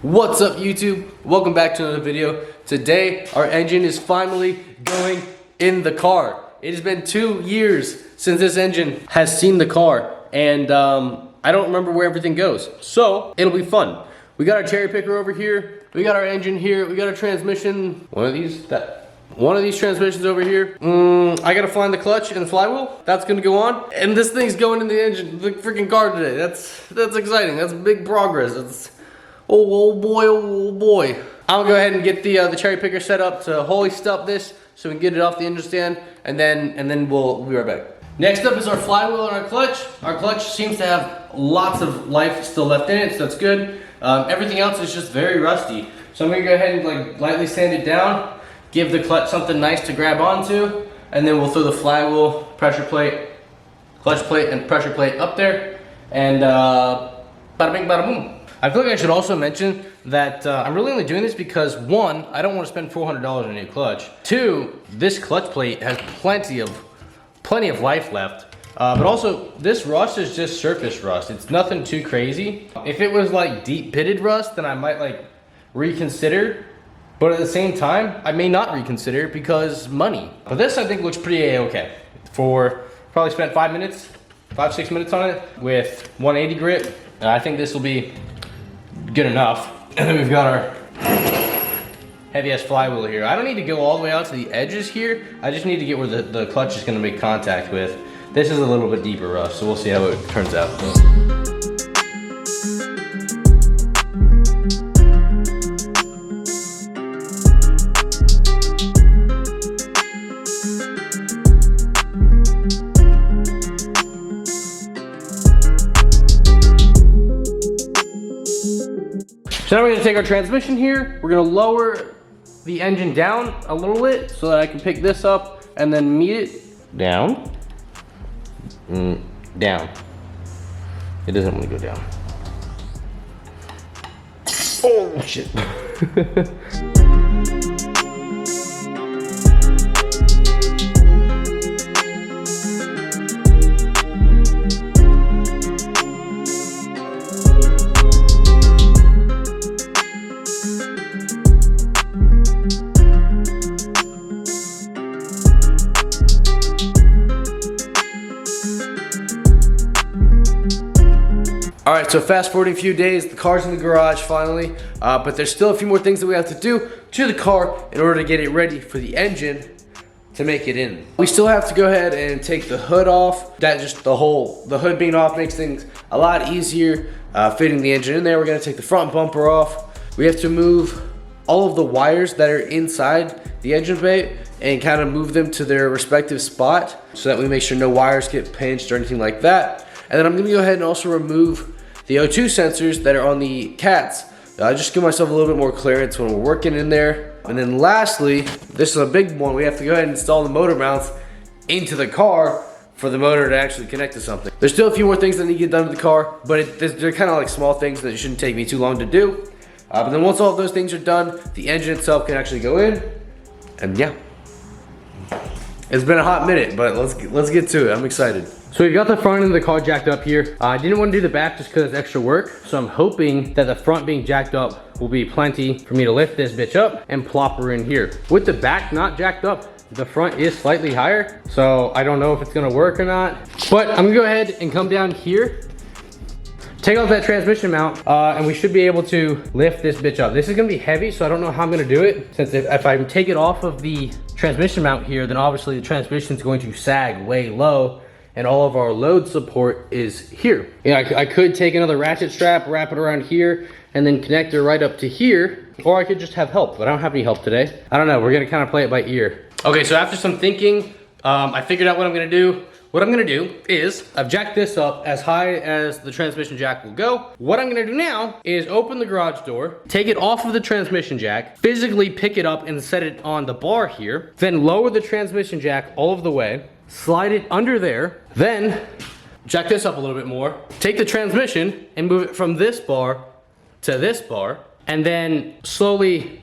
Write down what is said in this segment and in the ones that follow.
What's up YouTube? Welcome back to another video. Today our engine is finally going in the car. It has been 2 years since this engine has seen the car and I don't remember where everything goes. So it'll be fun. We got our cherry picker over here. We got our engine here. We got a transmission. One of these transmissions over here. I gotta find the clutch and the flywheel. That's gonna go on. And this thing's going in the engine, the freaking car today. That's exciting. That's big progress. Oh boy. I'm gonna go ahead and get the cherry picker set up to hoist up this so we can get it off the engine stand, and then we'll be right back. Next up is our flywheel and our clutch. Our clutch seems to have lots of life still left in it, so that's good. Everything else is just very rusty. So I'm gonna go ahead and like lightly sand it down, give the clutch something nice to grab onto, and then we'll throw the flywheel, pressure plate, clutch plate, and pressure plate up there, and bada bing, bada boom. I feel like I should also mention that I'm really only doing this because 1, I don't want to spend $400 on a new clutch. 2, this clutch plate has plenty of life left. But also, this rust is just surface rust. It's nothing too crazy. If it was like deep pitted rust, then I might like reconsider. But at the same time, I may not reconsider because money. But this I think looks pretty A-okay. Probably spent 5 minutes, 5-6 minutes on it with 180 grit. I think this will be good enough. And then we've got our heavy ass flywheel here. I don't need to go all the way out to the edges here. I just need to get where the clutch is gonna make contact with. This is a little bit deeper rust, so we'll see how it turns out. So now we're gonna take our transmission here. We're gonna lower the engine down a little bit so that I can pick this up and then meet it down. Down. It doesn't want to go down. Oh shit. All right, so fast forwarding a few days, the car's in the garage finally, but there's still a few more things that we have to do to the car in order to get it ready for the engine to make it in. We still have to go ahead and take the hood off. The hood being off makes things a lot easier fitting the engine in there. We're gonna take the front bumper off. We have to move all of the wires that are inside the engine bay and kind of move them to their respective spot so that we make sure no wires get pinched or anything like that. And then I'm gonna go ahead and also remove the O2 sensors that are on the cats. Just give myself a little bit more clearance when we're working in there. And then lastly, this is a big one. We have to go ahead and install the motor mounts into the car for the motor to actually connect to something. There's still a few more things that need to get done to the car, but they're kind of like small things that it shouldn't take me too long to do. But then once all of those things are done, the engine itself can actually go in, and yeah. It's been a hot minute, but let's get to it. I'm excited. So we've got the front end of the car jacked up here. I didn't want to do the back just because it's extra work. So I'm hoping that the front being jacked up will be plenty for me to lift this bitch up and plop her in here. With the back not jacked up, the front is slightly higher. So I don't know if it's gonna work or not. But I'm gonna go ahead and come down here, take off that transmission mount, and we should be able to lift this bitch up. This is gonna be heavy, so I don't know how I'm gonna do it. Since if I take it off of the transmission mount here, then obviously the transmission is going to sag way low, and all of our load support is here. Yeah, I could take another ratchet strap, wrap it around here, and then connect it right up to here, or I could just have help, but I don't have any help today. I don't know, we're gonna kind of play it by ear. Okay, so after some thinking, I figured out what I'm gonna do. What I'm gonna do is, I've jacked this up as high as the transmission jack will go. What I'm gonna do now is open the garage door, take it off of the transmission jack, physically pick it up and set it on the bar here, then lower the transmission jack all of the way, slide it under there, then jack this up a little bit more, take the transmission and move it from this bar to this bar, and then slowly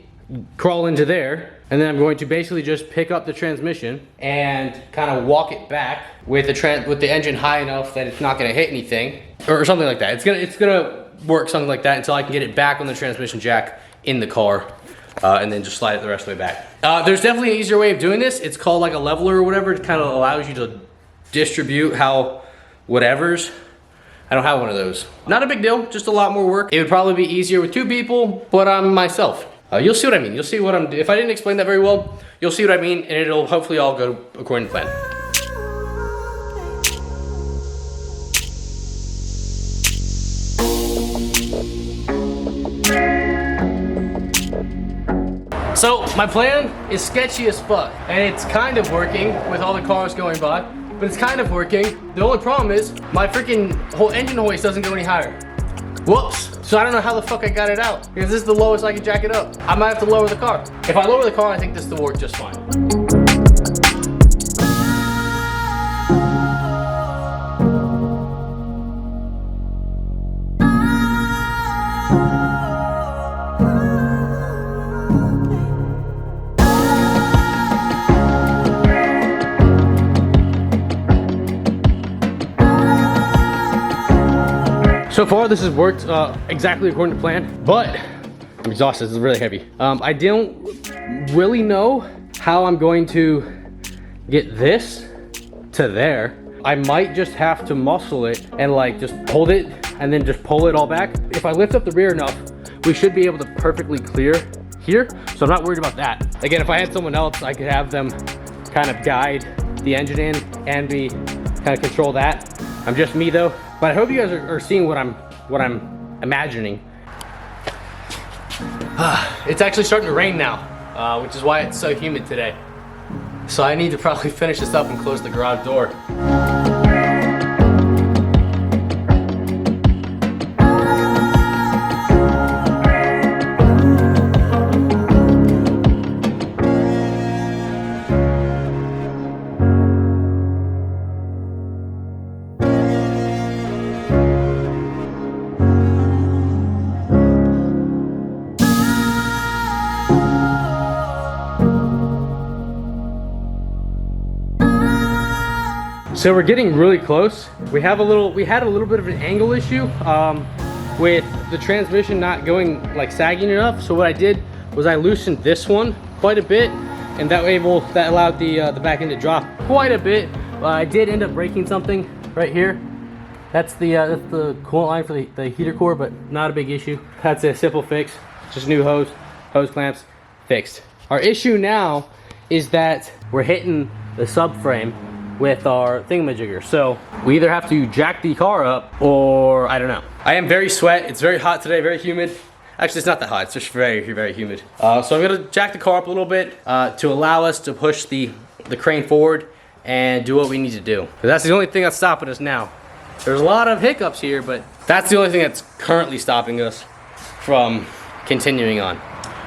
crawl into there. And then I'm going to basically just pick up the transmission and kind of walk it back with the engine high enough that it's not going to hit anything or something like that. It's gonna work something like that until I can get it back on the transmission jack in the car. And then just slide it the rest of the way back. There's definitely an easier way of doing this. It's called like a leveler or whatever. It kind of allows you to distribute how whatever's. I don't have one of those. Not a big deal, just a lot more work. It would probably be easier with 2 people, but I'm myself. You'll see what I mean. You'll see what I'm, if I didn't explain that very well, you'll see what I mean, and it'll hopefully all go according to plan. So my plan is sketchy as fuck, and it's kind of working with all the cars going by, but it's kind of working. The only problem is my freaking whole engine hoist doesn't go any higher. Whoops. So I don't know how the fuck I got it out, because this is the lowest I can jack it up. I might have to lower the car. If I lower the car, I think this will work just fine. So far, this has worked exactly according to plan, but I'm exhausted. This is really heavy. I don't really know how I'm going to get this to there. I might just have to muscle it and like just hold it and then just pull it all back. If I lift up the rear enough, we should be able to perfectly clear here. So I'm not worried about that. Again, if I had someone else, I could have them kind of guide the engine in and be kind of control that. I'm just me though. But I hope you guys are seeing what I'm imagining. It's actually starting to rain now, which is why it's so humid today. So I need to probably finish this up and close the garage door. So we're getting really close. We had a little bit of an angle issue with the transmission not going like sagging enough. So what I did was I loosened this one quite a bit, and that allowed the back end to drop quite a bit. I did end up breaking something right here. That's the coolant line for the heater core, but not a big issue. That's a simple fix. Just new hose clamps, fixed. Our issue now is that we're hitting the subframe with our thingamajigger. So we either have to jack the car up or I don't know. I am very sweat. It's very hot today, very humid. Actually, it's not that hot. It's just very, very humid. So I'm gonna jack the car up a little bit to allow us to push the crane forward and do what we need to do. That's the only thing that's stopping us now. There's a lot of hiccups here, but that's the only thing that's currently stopping us from continuing on.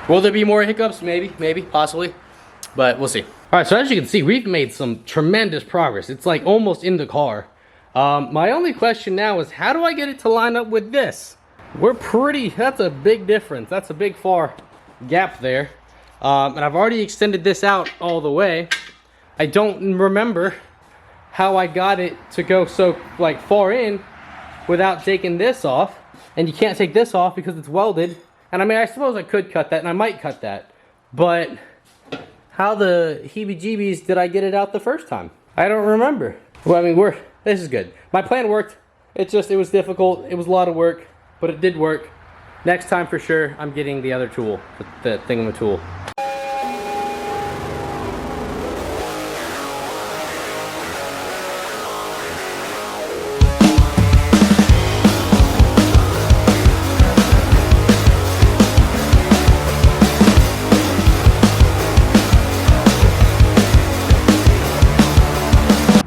Will there be more hiccups? Maybe, possibly, but we'll see. All right, so as you can see, we've made some tremendous progress. It's like almost in the car. My only question now is how do I get it to line up with this? That's a big difference. That's a big far gap there. And I've already extended this out all the way. I don't remember how I got it to go so like far in without taking this off. And you can't take this off because it's welded. And I mean, I suppose I could cut that and I might cut that, but how the heebie-jeebies did I get it out the first time? I don't remember. Well, I mean, this is good. My plan worked. It was difficult. It was a lot of work, but it did work. Next time for sure, I'm getting the other tool, the thingamatool.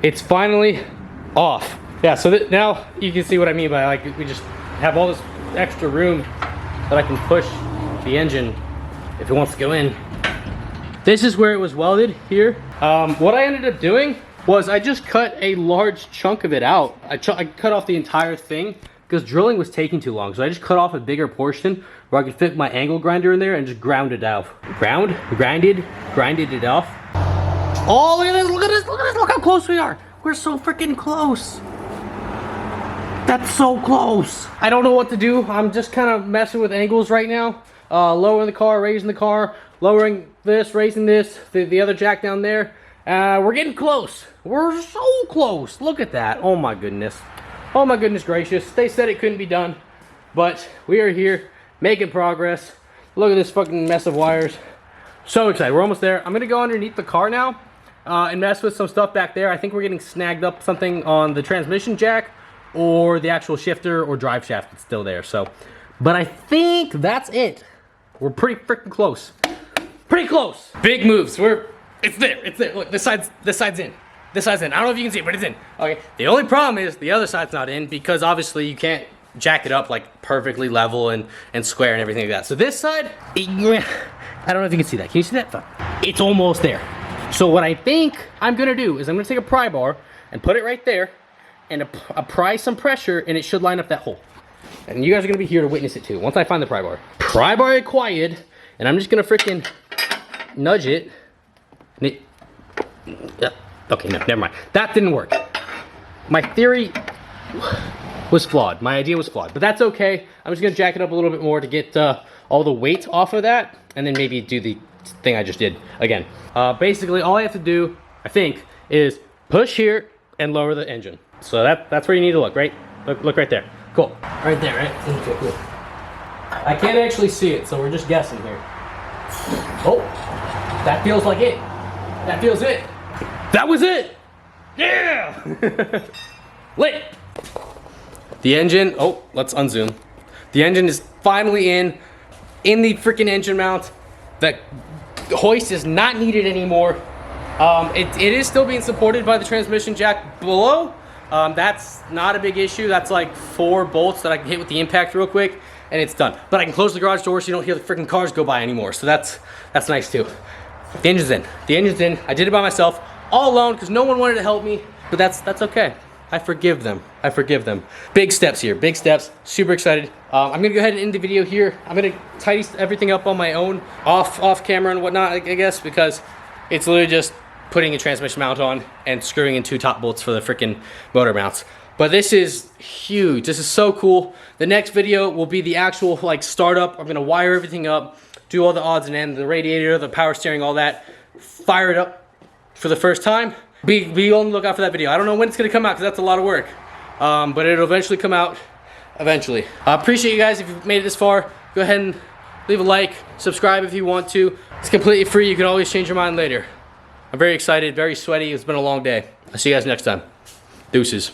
It's finally off. Yeah, so now you can see what I mean by like we just have all this extra room that I can push the engine if it wants to go in. This is where it was welded here. What I ended up doing was I just cut a large chunk of it out. I cut off the entire thing because drilling was taking too long. So I just cut off a bigger portion where I could fit my angle grinder in there and just ground it out. Grinded it off. Oh, look at this, look how close we are. We're so freaking close. That's so close. I don't know what to do. I'm just kind of messing with angles right now. Lowering the car, raising the car, lowering this, raising this, the other jack down there. We're getting close. We're so close. Look at that. Oh my goodness. Oh my goodness gracious. They said it couldn't be done, but we are here making progress. Look at this fucking mess of wires. So excited. We're almost there. I'm gonna go underneath the car now and mess with some stuff back there. I think we're getting snagged up something on the transmission jack or the actual shifter or drive shaft that's still there. So, but I think that's it. We're pretty freaking close. Pretty close. Big moves. It's there. It's there. Look, this side's in. This side's in. I don't know if you can see it, but it's in. Okay. The only problem is the other side's not in because obviously you can't jack it up like perfectly level and square and everything like that. So this side, I don't know if you can see that. Can you see that? It's almost there. So what I think I'm gonna do is I'm gonna take a pry bar and put it right there and apply some pressure and it should line up that hole. And you guys are gonna be here to witness it too once I find the pry bar. Pry bar acquired, and I'm just gonna freaking nudge it. Okay, no, never mind. That didn't work. My theory was flawed. My idea was flawed, but that's okay. I'm just gonna jack it up a little bit more to get all the weight off of that, and then maybe do the thing I just did again. Basically, all I have to do, I think, is push here and lower the engine. So that's where you need to look, right? Look right there. Cool. Right there, right? Okay, cool. I can't actually see it, so we're just guessing here. Oh, that feels like it. That feels it. That was it. Yeah. Lit. The engine, oh, let's unzoom. The engine is finally in the freaking engine mount. The hoist is not needed anymore. It is still being supported by the transmission jack below. That's not a big issue. That's like 4 bolts that I can hit with the impact real quick and it's done. But I can close the garage door so you don't hear the freaking cars go by anymore. So that's nice too. The engine's in. The engine's in. I did it by myself, all alone, because no one wanted to help me. But that's okay. I forgive them. I forgive them. Big steps here. Big steps. Super excited. I'm gonna go ahead and end the video here. I'm gonna tidy everything up on my own, off camera and whatnot, I guess, because it's literally just putting a transmission mount on and screwing in 2 top bolts for the freaking motor mounts. But this is huge. This is so cool. The next video will be the actual like startup. I'm gonna wire everything up, do all the odds and ends, the radiator, the power steering, all that, fire it up for the first time. Be on the lookout for that video. I don't know when it's gonna come out because that's a lot of work, but it'll eventually come out. Eventually. I appreciate you guys. If you've made it this far, go ahead and leave a like, subscribe if you want to. It's completely free. You can always change your mind later. I'm very excited, very sweaty. It's been a long day. I'll see you guys next time. Deuces.